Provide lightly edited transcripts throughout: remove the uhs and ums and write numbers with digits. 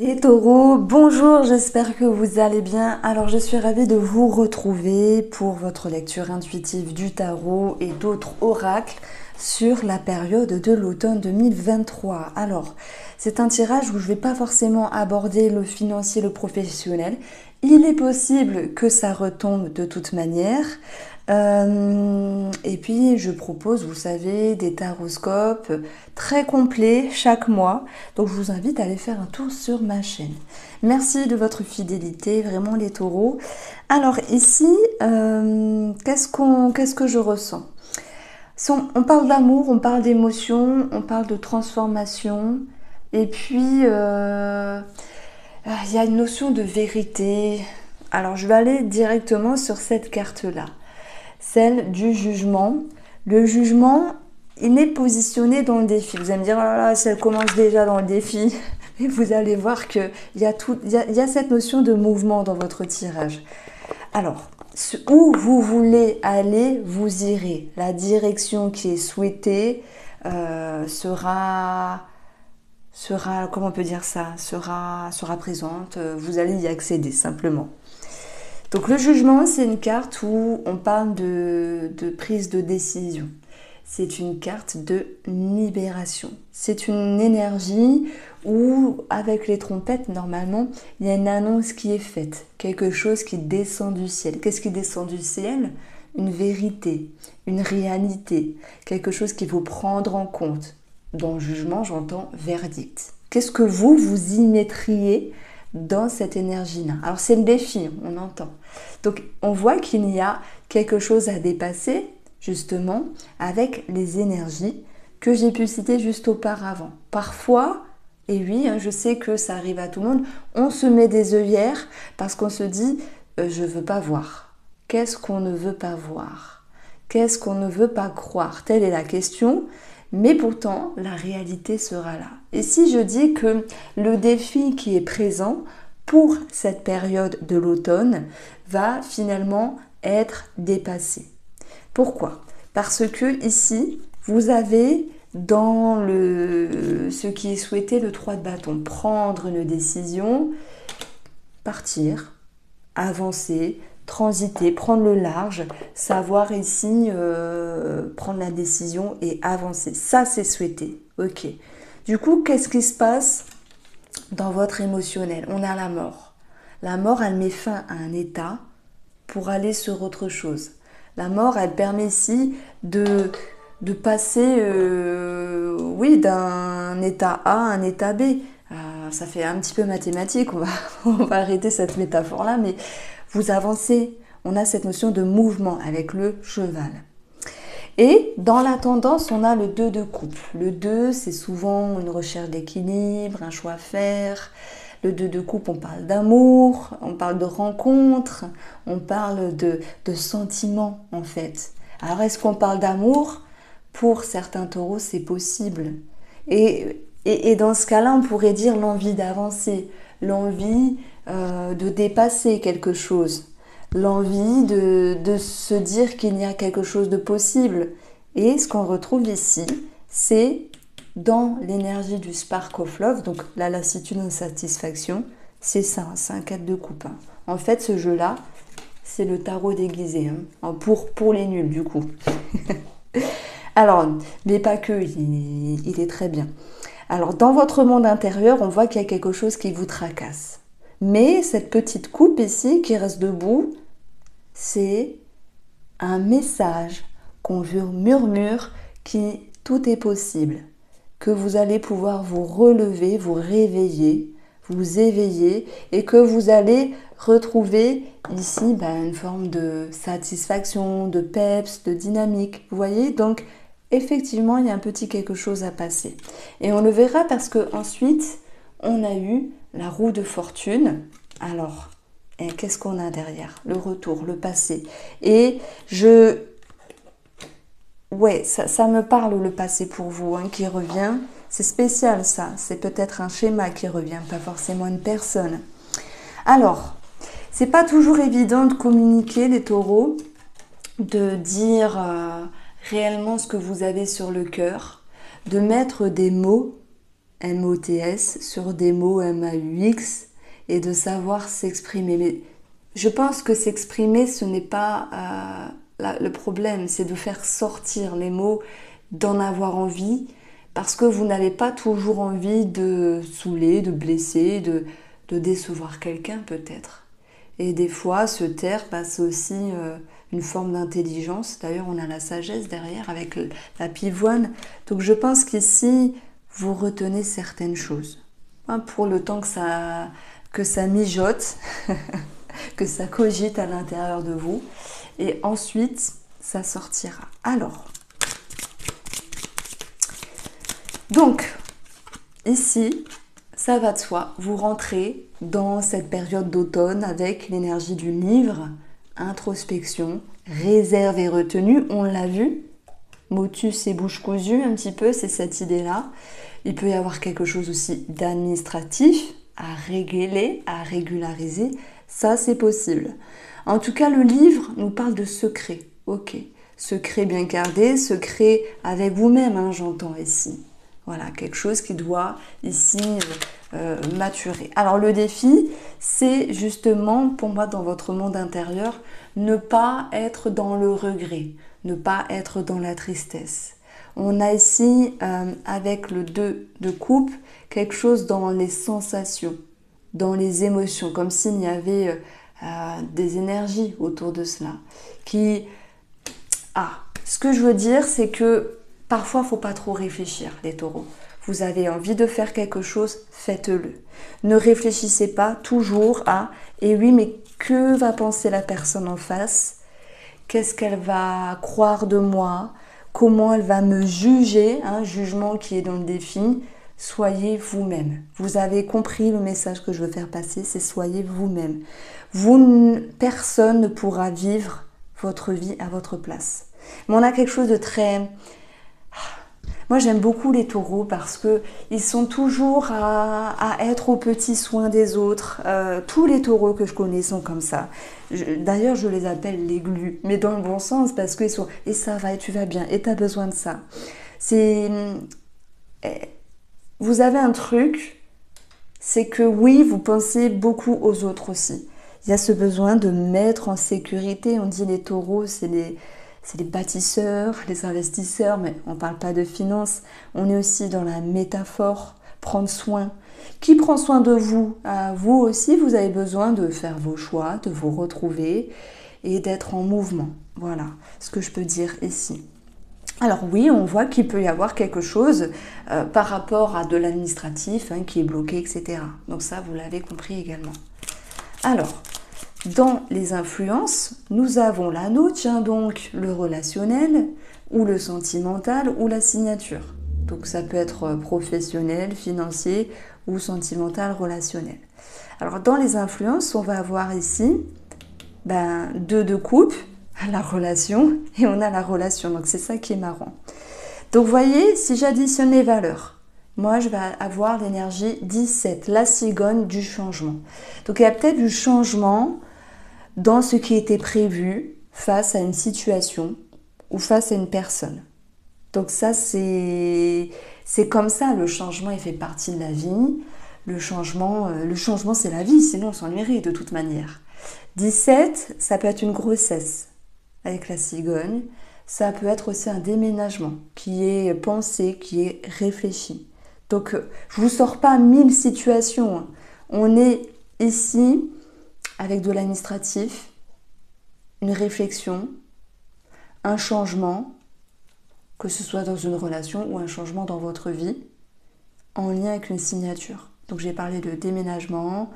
Les taureaux, bonjour, j'espère que vous allez bien. Alors je suis ravie de vous retrouver pour votre lecture intuitive du tarot et d'autres oracles sur la période de l'automne 2023. Alors, c'est un tirage où je ne vais pas forcément aborder le financier, le professionnel. Il est possible que ça retombe de toute manière. Et puis je propose, vous savez, des taroscopes très complets chaque mois. Donc je vous invite à aller faire un tour sur ma chaîne. Merci de votre fidélité, vraiment les taureaux. Alors ici, qu'est-ce que je ressens? On parle d'amour, on parle d'émotion, on parle de transformation. Et puis, il y a une notion de vérité. Alors je vais aller directement sur cette carte-là. Celle du jugement. Le jugement, il est positionné dans le défi. Vous allez me dire, oh là là, ça commence déjà dans le défi. Et vous allez voir qu'il y a cette notion de mouvement dans votre tirage. Alors, où vous voulez aller, vous irez. La direction qui est souhaitée sera, comment on peut dire ça, sera présente. Vous allez y accéder simplement. Donc le jugement, c'est une carte où on parle de prise de décision. C'est une carte de libération. C'est une énergie où, avec les trompettes, normalement, il y a une annonce qui est faite. Quelque chose qui descend du ciel. Qu'est-ce qui descend du ciel? Une vérité, une réalité. Quelque chose qu'il faut prendre en compte. Dans le jugement, j'entends verdict. Qu'est-ce que vous y mettriez dans cette énergie-là? Alors c'est le défi, on entend. Donc on voit qu'il y a quelque chose à dépasser, justement, avec les énergies que j'ai pu citer juste auparavant. Parfois, et oui, je sais que ça arrive à tout le monde, on se met des œillères parce qu'on se dit je ne veux pas voir. Qu'est-ce qu'on ne veut pas voir? Qu'est-ce qu'on ne veut pas croire? Telle est la question. Mais pourtant, la réalité sera là. Et si je dis que le défi qui est présent pour cette période de l'automne va finalement être dépassé. Pourquoi? Parce que ici, vous avez dans ce qui est souhaité le 3 de bâton, prendre une décision, partir, avancer, transiter, prendre le large, savoir ici prendre la décision et avancer. Ça, c'est souhaité. Ok. Du coup, qu'est-ce qui se passe dans votre émotionnel? On a la mort. La mort, elle met fin à un état pour aller sur autre chose. La mort, elle permet ici de passer oui, d'un état A à un état B. Ça fait un petit peu mathématique, on va arrêter cette métaphore-là, mais vous avancez. On a cette notion de mouvement avec le cheval. Et dans la tendance, on a le 2 de coupe. Le 2, c'est souvent une recherche d'équilibre, un choix à faire. Le 2 de coupe, on parle d'amour, on parle de rencontre, on parle de sentiments en fait. Alors est-ce qu'on parle d'amour? Pour certains taureaux, c'est possible. Et dans ce cas-là, on pourrait dire l'envie d'avancer, l'envie de dépasser quelque chose, l'envie de se dire qu'il y a quelque chose de possible. Et ce qu'on retrouve ici, c'est dans l'énergie du spark of love, donc la lassitude, insatisfaction, c'est ça, c'est un 4 de coupe. En fait, ce jeu-là, c'est le tarot déguisé, pour les nuls du coup. Alors, mais pas que, il est très bien. Alors, dans votre monde intérieur, on voit qu'il y a quelque chose qui vous tracasse. Mais cette petite coupe ici, qui reste debout, c'est un message qu'on murmure qui tout est possible. Que vous allez pouvoir vous relever, vous réveiller, vous éveiller et que vous allez retrouver ici une forme de satisfaction, de peps, de dynamique. Vous voyez, donc effectivement, il y a un petit quelque chose à passer. Et on le verra parce que ensuite, on a eu la roue de fortune. Alors, qu'est-ce qu'on a derrière? Le retour, le passé. Et ouais, ça me parle le passé pour vous, qui revient. C'est spécial ça, c'est peut-être un schéma qui revient, pas forcément une personne. Alors, c'est pas toujours évident de communiquer les taureaux, de dire réellement ce que vous avez sur le cœur, de mettre des mots M-O-T-S, sur des mots M-A-U-X, et de savoir s'exprimer. Mais je pense que s'exprimer, ce n'est pas le problème, c'est de faire sortir les mots, d'en avoir envie, parce que vous n'avez pas toujours envie de saouler, de blesser, de décevoir quelqu'un peut-être. Et des fois, se taire, c'est aussi une forme d'intelligence. D'ailleurs, on a la sagesse derrière avec la pivoine. Donc je pense qu'ici, vous retenez certaines choses. Pour le temps que ça mijote, que ça cogite à l'intérieur de vous. Et ensuite, ça sortira. Alors, donc, ici, ça va de soi. Vous rentrez dans cette période d'automne avec l'énergie du livre, introspection, réserve et retenue. On l'a vu, motus et bouche cousue un petit peu, c'est cette idée-là. Il peut y avoir quelque chose aussi d'administratif à régler, à régulariser. Ça, c'est possible. En tout cas, le livre nous parle de secret. Ok, secret bien gardé, secret avec vous-même, j'entends ici. Voilà, quelque chose qui doit ici maturer. Alors le défi, c'est justement pour moi dans votre monde intérieur, ne pas être dans le regret, ne pas être dans la tristesse. On a ici, avec le 2 de coupe, quelque chose dans les sensations, dans les émotions, comme s'il y avait des énergies autour de cela. Ce que je veux dire, c'est que parfois, il ne faut pas trop réfléchir, les taureaux. Vous avez envie de faire quelque chose, faites-le. Ne réfléchissez pas toujours à « et oui, mais que va penser la personne en face? Qu'est-ce qu'elle va croire de moi? Comment elle va me juger ?» Jugement qui est dans le défi. Soyez vous-même. Vous avez compris le message que je veux faire passer, c'est soyez vous-même. Personne ne pourra vivre votre vie à votre place. Mais on a quelque chose de très... Moi, j'aime beaucoup les taureaux parce qu'ils sont toujours à être aux petits soins des autres. Tous les taureaux que je connais sont comme ça. D'ailleurs, je les appelle les glues, mais dans le bon sens parce qu'ils sont « et ça va, et tu vas bien, et tu as besoin de ça ». Vous avez un truc, c'est que oui, vous pensez beaucoup aux autres aussi. Il y a ce besoin de mettre en sécurité. On dit les taureaux, c'est les bâtisseurs, les investisseurs, mais on ne parle pas de finances. On est aussi dans la métaphore, prendre soin. Qui prend soin de vous? Vous aussi, vous avez besoin de faire vos choix, de vous retrouver et d'être en mouvement. Voilà ce que je peux dire ici. Alors oui, on voit qu'il peut y avoir quelque chose par rapport à de l'administratif qui est bloqué, etc. Donc ça, vous l'avez compris également. Alors, dans les influences, nous avons la nôtre, donc le relationnel, ou le sentimental, ou la signature. Donc ça peut être professionnel, financier, ou sentimental, relationnel. Alors dans les influences, on va avoir ici 2 de coupe, la relation, et on a la relation. Donc c'est ça qui est marrant. Donc vous voyez, si j'additionne les valeurs, moi je vais avoir l'énergie 17, la cigogne du changement. Donc il y a peut-être du changement dans ce qui était prévu face à une situation ou face à une personne. Donc ça, c'est comme ça, le changement, il fait partie de la vie. Le changement c'est la vie, sinon on s'ennuierait de toute manière. 17, ça peut être une grossesse avec la cigogne. Ça peut être aussi un déménagement qui est pensé, qui est réfléchi. Donc, je ne vous sors pas 1000 situations. On est ici avec de l'administratif, une réflexion, un changement, que ce soit dans une relation ou un changement dans votre vie, en lien avec une signature. Donc j'ai parlé de déménagement,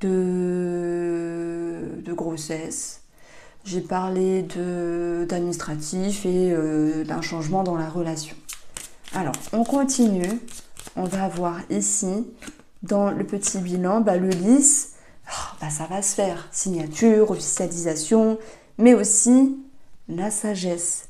de grossesse, j'ai parlé d'administratif et d'un changement dans la relation. Alors, on continue. On va voir ici, dans le petit bilan, le lys, ça va se faire. Signature, officialisation, mais aussi la sagesse.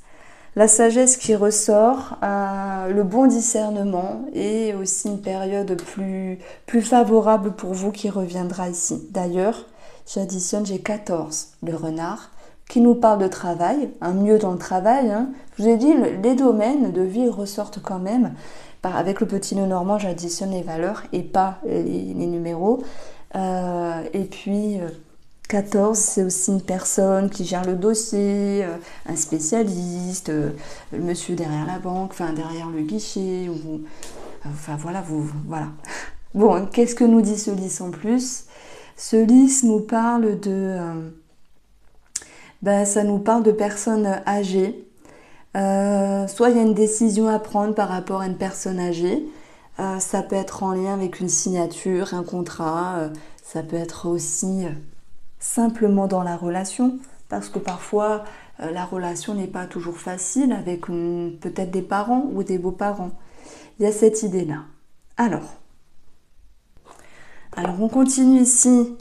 La sagesse qui ressort, le bon discernement et aussi une période plus favorable pour vous qui reviendra ici. D'ailleurs, j'additionne, j'ai 14, le renard, qui nous parle de travail, mieux dans le travail. Je vous ai dit, les domaines de vie ressortent quand même, avec le petit nœud normand, j'additionne les valeurs et pas les numéros. Et puis 14, c'est aussi une personne qui gère le dossier, un spécialiste, le monsieur derrière la banque, enfin derrière le guichet, ou enfin voilà, voilà. Bon, qu'est-ce que nous dit ce lys en plus? Ce lys nous parle ça nous parle de personnes âgées. Soit il y a une décision à prendre par rapport à une personne âgée. Ça peut être en lien avec une signature, un contrat. Ça peut être aussi simplement dans la relation, parce que parfois la relation n'est pas toujours facile avec peut-être des parents ou des beaux-parents. Il y a cette idée-là. Alors on continue ici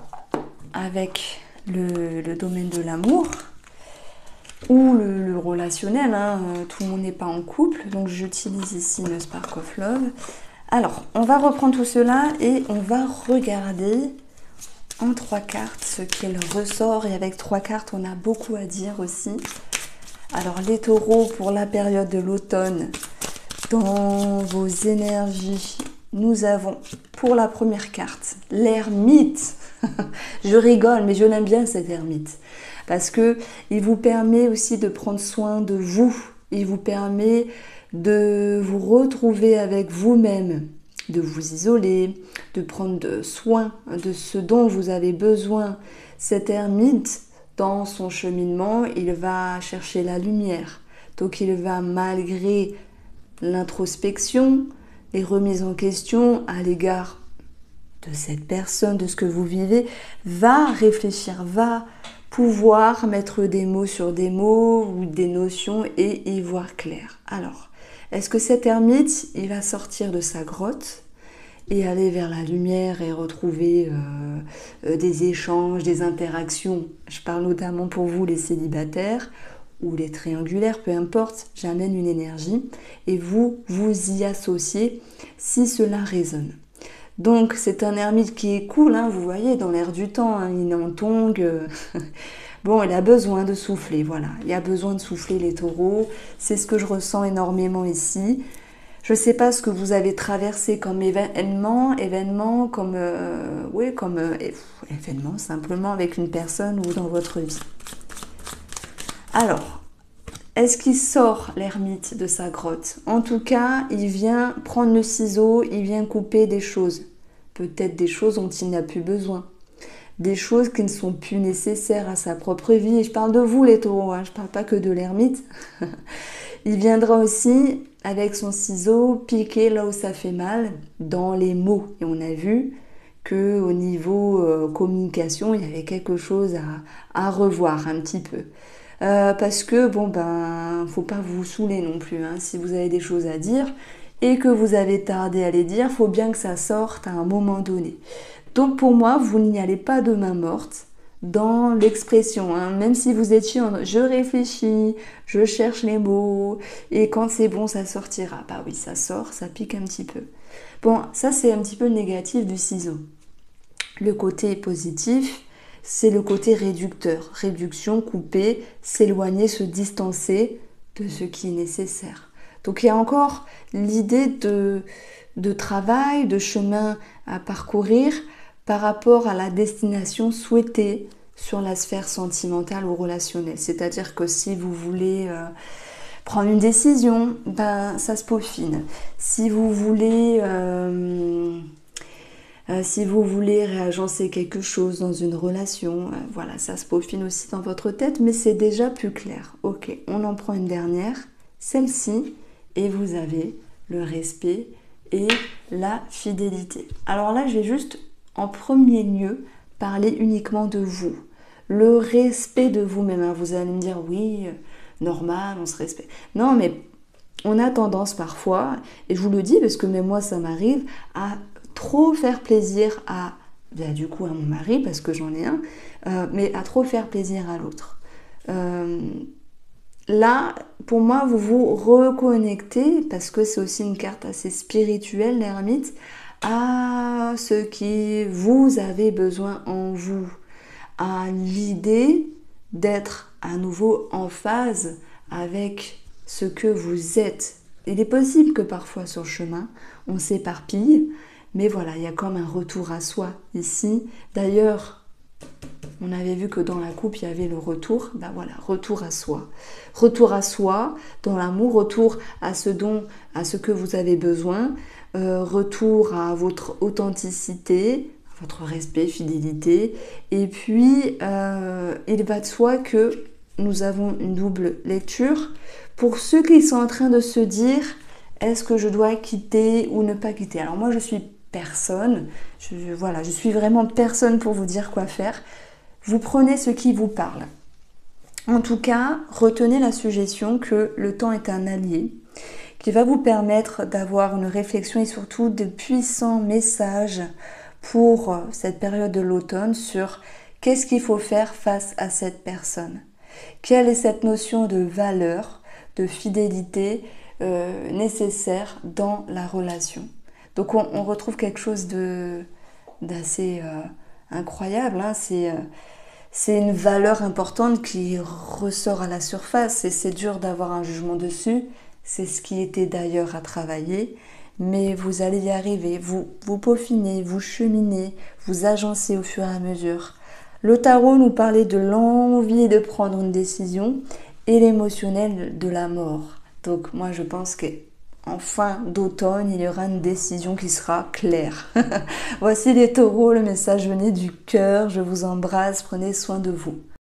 avec le domaine de l'amour ou le relationnel. Tout le monde n'est pas en couple, donc j'utilise ici le Spark of Love. Alors, on va reprendre tout cela et on va regarder en 3 cartes ce qu'il ressort. Et avec 3 cartes, on a beaucoup à dire aussi. Alors, les taureaux, pour la période de l'automne, dans vos énergies, nous avons pour la première carte l'ermite. Je rigole, mais je l'aime bien cet ermite. Parce qu'il vous permet aussi de prendre soin de vous. Il vous permet de vous retrouver avec vous-même, de vous isoler, de prendre soin de ce dont vous avez besoin. Cet ermite, dans son cheminement, il va chercher la lumière. Donc il va, malgré l'introspection, les remises en question à l'égard de cette personne, de ce que vous vivez, va réfléchir, va pouvoir mettre des mots sur des mots ou des notions et y voir clair. Alors, est-ce que cet ermite, il va sortir de sa grotte et aller vers la lumière et retrouver des échanges, des interactions? Je parle notamment pour vous les célibataires ou les triangulaires, peu importe, j'amène une énergie et vous y associez si cela résonne. Donc c'est un ermite qui est cool, vous voyez, dans l'air du temps, il est en tongs. Bon, il a besoin de souffler, voilà. Il a besoin de souffler les taureaux. C'est ce que je ressens énormément ici. Je ne sais pas ce que vous avez traversé comme événement, comme événement simplement avec une personne ou dans votre vie. Alors, est-ce qu'il sort l'ermite de sa grotte? En tout cas, il vient prendre le ciseau, il vient couper des choses. Peut-être des choses dont il n'a plus besoin. Des choses qui ne sont plus nécessaires à sa propre vie. Et je parle de vous les taureaux, je ne parle pas que de l'ermite. Il viendra aussi, avec son ciseau, piquer là où ça fait mal, dans les mots. Et on a vu qu'au niveau communication, il y avait quelque chose à revoir un petit peu. Parce que, faut pas vous saouler non plus, si vous avez des choses à dire et que vous avez tardé à les dire, faut bien que ça sorte à un moment donné. Donc pour moi, vous n'y allez pas de main morte dans l'expression, même si vous étiez je réfléchis, je cherche les mots, et quand c'est bon, ça sortira. Bah oui, ça sort, ça pique un petit peu. Bon, ça c'est un petit peu le négatif du ciseau. Le côté positif, c'est le côté réducteur. Réduction, couper, s'éloigner, se distancer de ce qui est nécessaire. Donc il y a encore l'idée de travail, de chemin à parcourir par rapport à la destination souhaitée sur la sphère sentimentale ou relationnelle. C'est-à-dire que si vous voulez prendre une décision, ça se peaufine. Si vous voulez réagencer quelque chose dans une relation, voilà, ça se peaufine aussi dans votre tête, mais c'est déjà plus clair. Ok, on en prend une dernière, celle-ci, et vous avez le respect et la fidélité. Alors là, je vais juste, en premier lieu, parler uniquement de vous. Le respect de vous-même. Vous allez me dire, oui, normal, on se respecte. Non, mais on a tendance parfois, et je vous le dis parce que même moi, ça m'arrive, à trop faire plaisir à mon mari, parce que j'en ai un, mais à trop faire plaisir à l'autre. Là, pour moi, vous vous reconnectez, parce que c'est aussi une carte assez spirituelle, l'ermite, à ce qui vous avez besoin en vous, à l'idée d'être à nouveau en phase avec ce que vous êtes il est possible que parfois sur le chemin, on s'éparpille, mais voilà, il y a comme un retour à soi ici. D'ailleurs, on avait vu que dans la coupe, il y avait le retour. Ben voilà, retour à soi. Retour à soi, dans l'amour, retour à ce dont, à ce que vous avez besoin, retour à votre authenticité, votre respect, fidélité. Et puis, il va de soi que nous avons une double lecture. Pour ceux qui sont en train de se dire, est-ce que je dois quitter ou ne pas quitter? Alors moi, je suis personne. Voilà, je suis vraiment personne pour vous dire quoi faire. Vous prenez ce qui vous parle. En tout cas, retenez la suggestion que le temps est un allié qui va vous permettre d'avoir une réflexion et surtout de puissants messages pour cette période de l'automne sur qu'est-ce qu'il faut faire face à cette personne. Quelle est cette notion de valeur, de fidélité nécessaire dans la relation. Donc on retrouve quelque chose d'assez incroyable, hein. C'est une valeur importante qui ressort à la surface et c'est dur d'avoir un jugement dessus. C'est ce qui était d'ailleurs à travailler, mais vous allez y arriver, vous peaufinez, vous cheminez, vous agencez au fur et à mesure. Le tarot nous parlait de l'envie de prendre une décision et l'émotionnel de la mort. Donc moi je pense qu'en fin d'automne, il y aura une décision qui sera claire. Voici les taureaux, le message venait du cœur, je vous embrasse, prenez soin de vous.